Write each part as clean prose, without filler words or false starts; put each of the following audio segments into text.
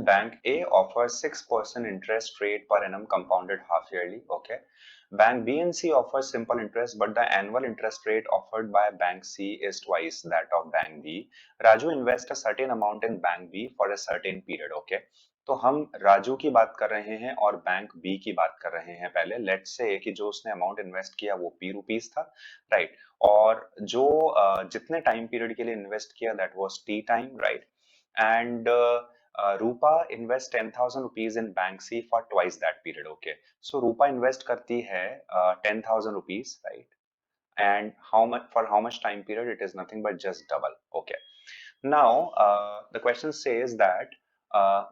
Bank A offers 6% interest rate per annum compounded half yearly. Okay. Bank B and C offers simple interest, but the annual interest rate offered by Bank C is twice that of Bank B. Raju invests a certain amount in Bank B for a certain period. Okay. तो हम राजू की बात कर रहे हैं और bank B की बात कर रहे हैं पहले लेट्स से कि जो उसने अमाउंट इन्वेस्ट किया वो पी रुपीस था राइट और जो जितने टाइम पीरियड के लिए इन्वेस्ट किया that was T time right and Rupa invest 10,000 rupees in Bank C for twice that period. Okay, so Rupa invest करती है 10,000 rupees, right? And how much for how much time period? It is nothing but just double. Okay. Now the question says that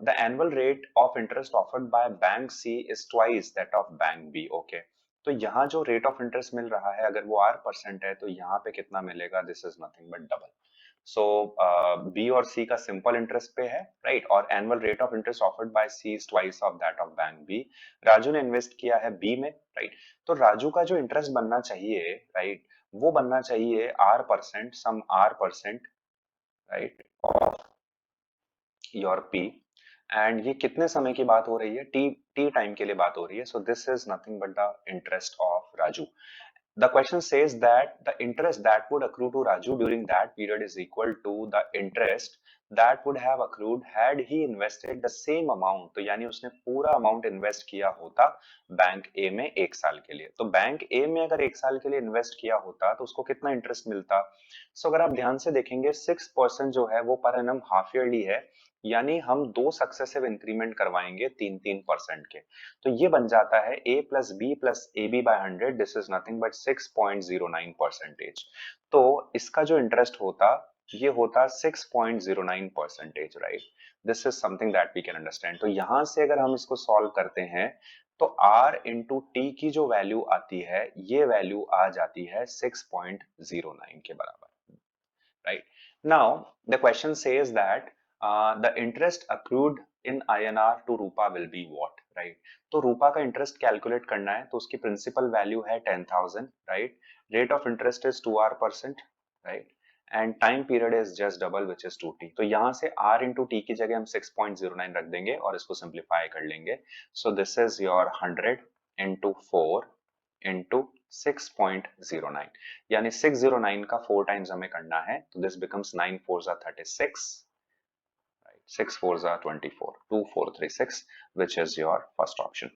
the annual rate of interest offered by Bank C is twice that of Bank B. Okay. तो यहाँ जो rate of interest मिल रहा है अगर वो R% है तो यहाँ पे कितना मिलेगा this is nothing but double so B और सी का सिंपल इंटरेस्ट पे है राइट और annual rate of interest offered by C is twice of that of bank B Raju ने इन्वेस्ट किया है बी में राइट तो राजू का जो इंटरेस्ट बनना चाहिए राइट वो बनना चाहिए R% sum R% right of your P and ये कितने समय की बात हो रही है टी टी टाइम के लिए बात हो रही है so this is nothing but the interest of Raju the question says that the interest that would accrue to Raju during that period is equal to the interest that would have accrued had he invested the same amount. तो यानी उसने पूरा amount invest किया होता bank ए में एक साल के लिए तो बैंक ए में अगर एक साल के लिए इन्वेस्ट किया होता तो उसको कितना इंटरेस्ट मिलता सो अगर आप ध्यान से देखेंगे 6% जो है वो पर एनम हाफ ईयरली है यानी हम दो सक्सेसिव इंक्रीमेंट करवाएंगे 3-3% के तो ये बन जाता है a plus B plus A B by 100 this is nothing but 6.09%. तो इसका जो इंटरेस्ट होता ये होता 6.09% right this is something that we can understand तो यहां से अगर हम इसको सॉल्व करते हैं तो r इंटू टी की जो वैल्यू आती है ये वैल्यू आ जाती है 6.09 के बराबर right now the question says that the interest accrued in INR to Rupa will be what, right? तो रूपा का इंटरेस्ट कैलकुलेट करना है तो उसकी प्रिंसिपल वैल्यू है 10,000 right rate of interest is 2R% right and time period is just double which is 2T तो यहां से R इंटू टी की जगह हम 6.09 रख देंगे और इसको सिंप्लीफाई कर लेंगे so this is your 100 into 4 into 6.09 यानी 609 का 4 टाइम्स हमें करना है तो this becomes 9 4s are 36 6 4s are 24 2436 which is your first option